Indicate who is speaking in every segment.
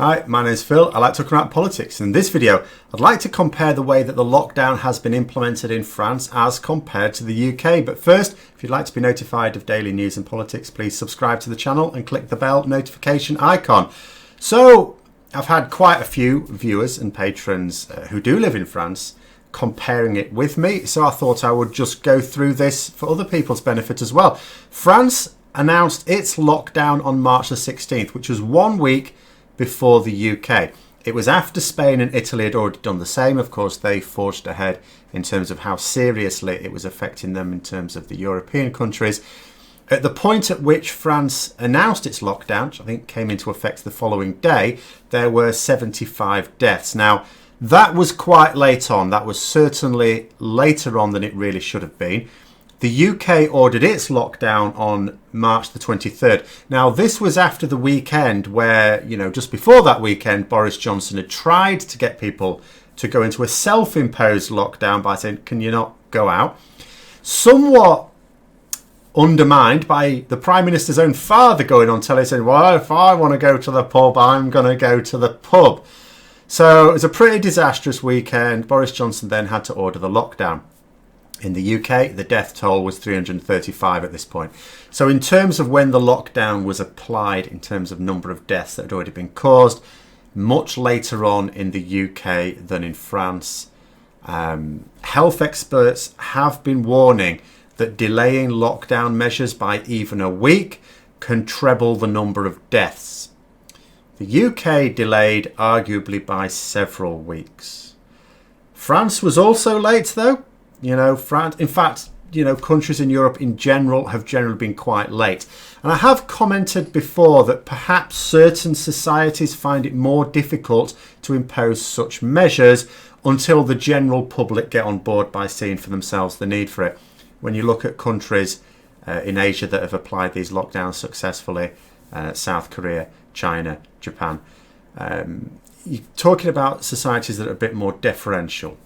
Speaker 1: Hi, my name is Phil. I like talking about politics. In this video, I'd like to compare the way that the lockdown has been implemented in France as compared to the UK. But first, if you'd like to be notified of daily news and politics, please subscribe to the channel and click the bell notification icon. So, I've had quite a few viewers and patrons who do live in France comparing it with me. So I thought I would just go through this for other people's benefit as well. France announced its lockdown on March the 16th, which was 1 week before the UK. It was after Spain and Italy had already done the same. Of course, they forged ahead in terms of how seriously it was affecting them in terms of the European countries. At the point at which France announced its lockdown, which I think came into effect the following day, there were 75 deaths. Now, that was quite late on. That was certainly later on than it really should have been. The UK ordered its lockdown on March the 23rd. Now, this was after the weekend where, just before that weekend, Boris Johnson had tried to get people to go into a self-imposed lockdown by saying, can you not go out? Somewhat undermined by the Prime Minister's own father going on telly saying, well, if I want to go to the pub, I'm going to go to the pub. So it was a pretty disastrous weekend. Boris Johnson then had to order the lockdown. In the UK, the death toll was 335 at this point. So in terms of when the lockdown was applied, in terms of number of deaths that had already been caused, much later on in the UK than in France. Health experts have been warning that delaying lockdown measures by even a week can treble the number of deaths. The UK delayed arguably by several weeks. France was also late though. France, in fact, countries in Europe in general have generally been quite late. And I have commented before that perhaps certain societies find it more difficult to impose such measures until the general public get on board by seeing for themselves the need for it. When you look at countries in Asia that have applied these lockdowns successfully, South Korea, China, Japan, you're talking about societies that are a bit more deferential,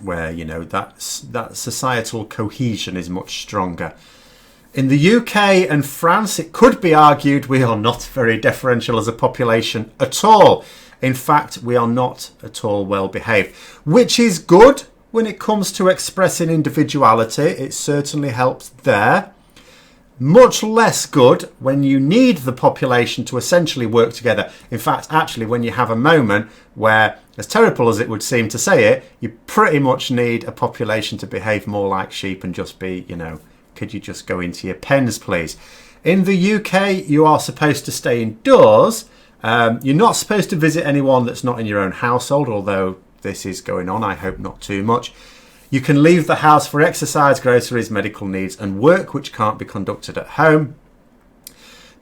Speaker 1: where that societal cohesion is much stronger. In the UK and France, it could be argued we are not very deferential as a population at all. In fact, we are not at all well behaved, which is good when it comes to expressing individuality. It certainly helps there. Much less good when you need the population to essentially work together. In fact, actually, when you have a moment where, as terrible as it would seem to say it, you pretty much need a population to behave more like sheep and just be, could you just go into your pens, please? In the UK, you are supposed to stay indoors. You're not supposed to visit anyone that's not in your own household, although this is going on. I hope not too much. You can leave the house for exercise, groceries, medical needs and work, which can't be conducted at home.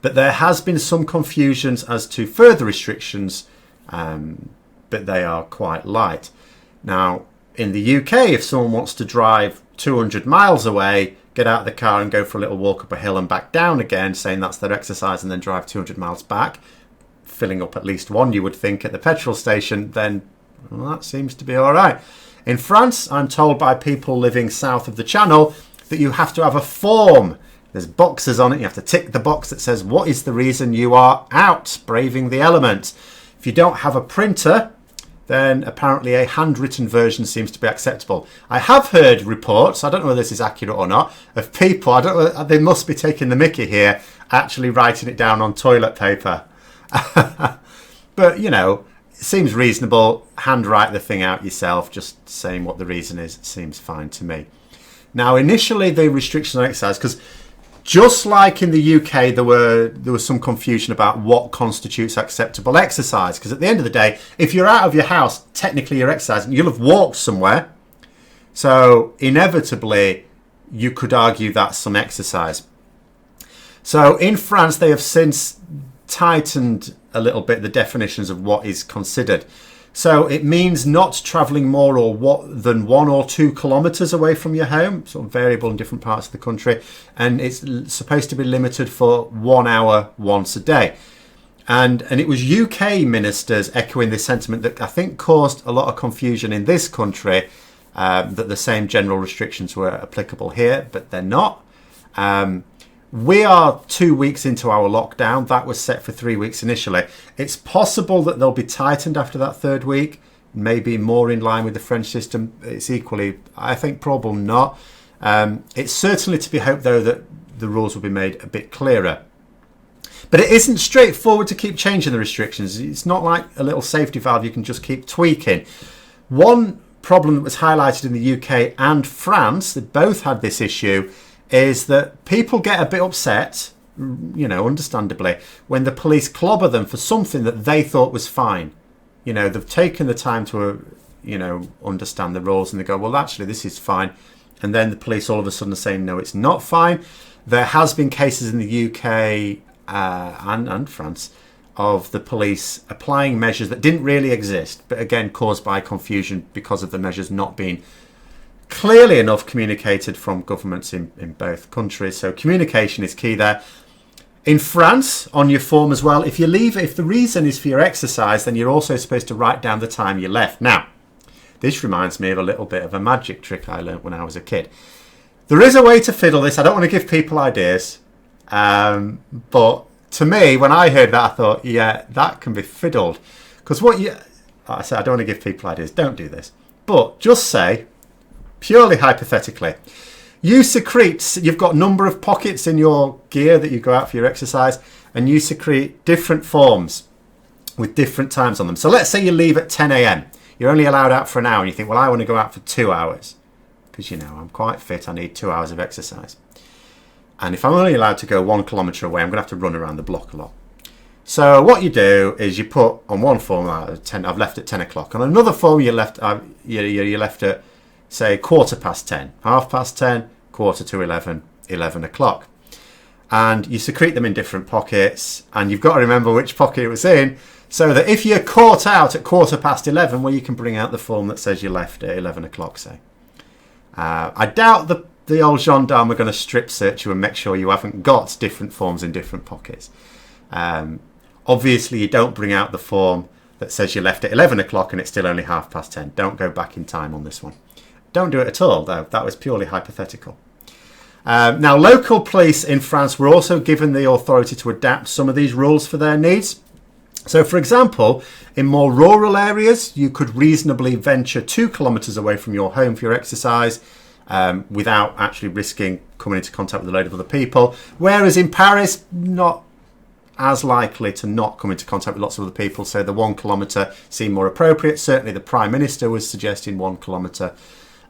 Speaker 1: But there has been some confusions as to further restrictions, but they are quite light. Now, in the UK, if someone wants to drive 200 miles away, get out of the car and go for a little walk up a hill and back down again, saying that's their exercise, and then drive 200 miles back, filling up at least one, you would think, at the petrol station, then that seems to be all right. In France, I'm told by people living south of the Channel that you have to have a form. There's boxes on it. You have to tick the box that says, what is the reason you are out braving the elements? If you don't have a printer, then apparently a handwritten version seems to be acceptable. I have heard reports, I don't know whether this is accurate or not, of people, I don't know, they must be taking the mickey here, actually writing it down on toilet paper. But, it seems reasonable. Handwrite the thing out yourself. Just saying what the reason is seems fine to me. Now, initially, the restrictions on exercise, because just like in the UK, there was some confusion about what constitutes acceptable exercise. Because at the end of the day, if you're out of your house, technically you're exercising. You'll have walked somewhere. So inevitably, you could argue that's some exercise. So in France, they have since tightened a little bit the definitions of what is considered. So it means not travelling more than 1 or 2 kilometres away from your home, sort of variable in different parts of the country, and it's supposed to be limited for 1 hour once a day. And it was UK ministers echoing this sentiment that I think caused a lot of confusion in this country, that the same general restrictions were applicable here, but they're not. We are 2 weeks into our lockdown. That was set for 3 weeks initially. It's possible that they'll be tightened after that third week, maybe more in line with the French system. It's equally, I think, probably not. It's certainly to be hoped, though, that the rules will be made a bit clearer. But it isn't straightforward to keep changing the restrictions. It's not like a little safety valve you can just keep tweaking. One problem that was highlighted in the UK and France, that both had this issue, is that people get a bit upset, understandably, when the police clobber them for something that they thought was fine. They've taken the time to, understand the rules, and they go, well, actually, this is fine. And then the police all of a sudden are saying, no, it's not fine. There has been cases in the UK and France of the police applying measures that didn't really exist, but again, caused by confusion because of the measures not being clearly enough communicated from governments in both countries. So communication is key there. In France, on your form as well, if the reason is for your exercise, then you're also supposed to write down the time you left. Now, this reminds me of a little bit of a magic trick I learnt when I was a kid. There is a way to fiddle this. I don't want to give people ideas, but to me, when I heard that, I thought, yeah, that can be fiddled. Because I said, I don't want to give people ideas. Don't do this. But just say, purely hypothetically, you've got a number of pockets in your gear that you go out for your exercise, and you secrete different forms with different times on them. So let's say you leave at 10 a.m. You're only allowed out for an hour, and you think, well, I want to go out for 2 hours because, I'm quite fit. I need 2 hours of exercise. And if I'm only allowed to go 1 kilometre away, I'm going to have to run around the block a lot. So what you do is you put on one form, I've left at 10 o'clock. On another form, you left at, say, 10:15, 10:30, 10:45, 11 o'clock. And you secrete them in different pockets, and you've got to remember which pocket it was in, so that if you're caught out at 11:15, well, you can bring out the form that says you left at 11 o'clock, say. I doubt the old gendarme are going to strip search you and make sure you haven't got different forms in different pockets. Obviously, you don't bring out the form that says you left at 11 o'clock and it's still only 10:30. Don't go back in time on this one. Don't do it at all, though. That was purely hypothetical. Now, local police in France were also given the authority to adapt some of these rules for their needs. So, for example, in more rural areas, you could reasonably venture 2 kilometres away from your home for your exercise without actually risking coming into contact with a load of other people. Whereas in Paris, not as likely to not come into contact with lots of other people. So the 1 kilometre seemed more appropriate. Certainly the Prime Minister was suggesting 1 kilometre.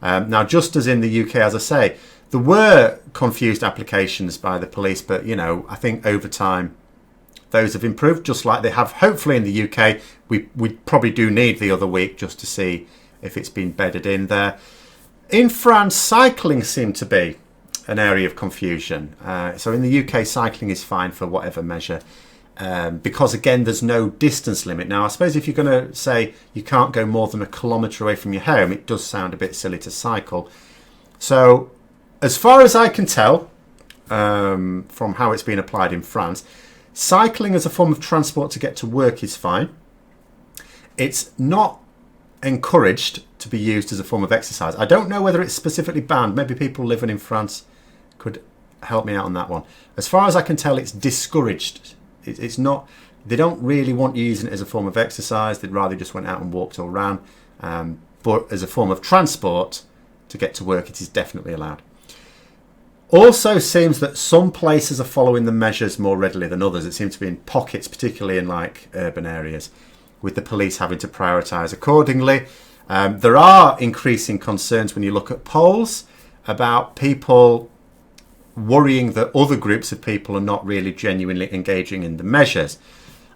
Speaker 1: Now, just as in the UK, as I say, there were confused applications by the police, but, I think over time, those have improved, just like they have hopefully in the UK. We probably do need the other week just to see if it's been bedded in there. In France, cycling seemed to be an area of confusion. So in the UK, cycling is fine for whatever measure, because, again, there's no distance limit. Now, I suppose if you're going to say you can't go more than 1 kilometre away from your home, it does sound a bit silly to cycle. So as far as I can tell, from how it's been applied in France, cycling as a form of transport to get to work is fine. It's not encouraged to be used as a form of exercise. I don't know whether it's specifically banned. Maybe people living in France could help me out on that one. As far as I can tell, it's discouraged. It's not. They don't really want you using it as a form of exercise. They'd rather just went out and walked or ran. But as a form of transport to get to work, it is definitely allowed. Also seems that some places are following the measures more readily than others. It seems to be in pockets, particularly in urban areas, with the police having to prioritise accordingly. There are increasing concerns when you look at polls about people worrying that other groups of people are not really genuinely engaging in the measures.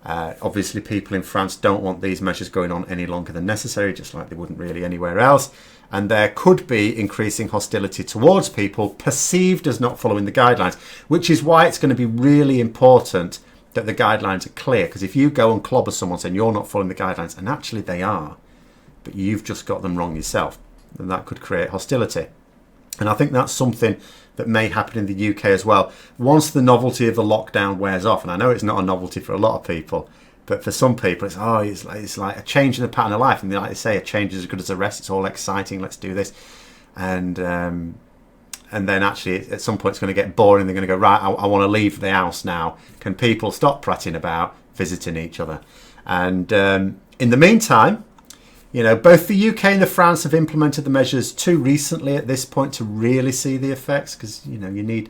Speaker 1: Obviously, people in France don't want these measures going on any longer than necessary, just like they wouldn't really anywhere else. And there could be increasing hostility towards people perceived as not following the guidelines, which is why it's going to be really important that the guidelines are clear. Because if you go and clobber someone saying you're not following the guidelines, and actually they are, but you've just got them wrong yourself, then that could create hostility. And I think that's something that may happen in the UK as well. Once the novelty of the lockdown wears off, and I know it's not a novelty for a lot of people, but for some people it's like a change in the pattern of life. And like they say, a change is as good as a rest. It's all exciting. Let's do this. And and then actually at some point it's going to get boring. They're going to go, right, I want to leave the house now. Can people stop prattling about visiting each other? And in the meantime, you know, both the UK and the France have implemented the measures too recently at this point to really see the effects, because, you know, you need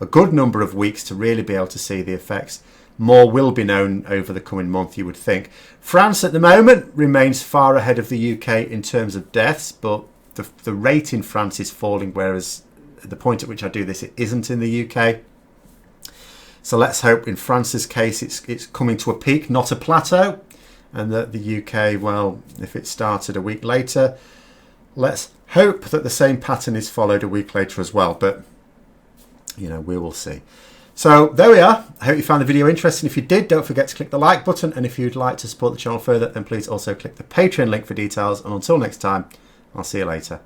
Speaker 1: a good number of weeks to really be able to see the effects. More will be known over the coming month, you would think. France at the moment remains far ahead of the UK in terms of deaths, but the rate in France is falling, whereas at the point at which I do this, it isn't in the UK. So let's hope in France's case it's coming to a peak, not a plateau, and that the UK, well, if it started a week later, let's hope that the same pattern is followed a week later as well. But, you know, we will see. So there we are. I hope you found the video interesting. If you did, don't forget to click the like button. And if you'd like to support the channel further, then please also click the Patreon link for details. And until next time, I'll see you later.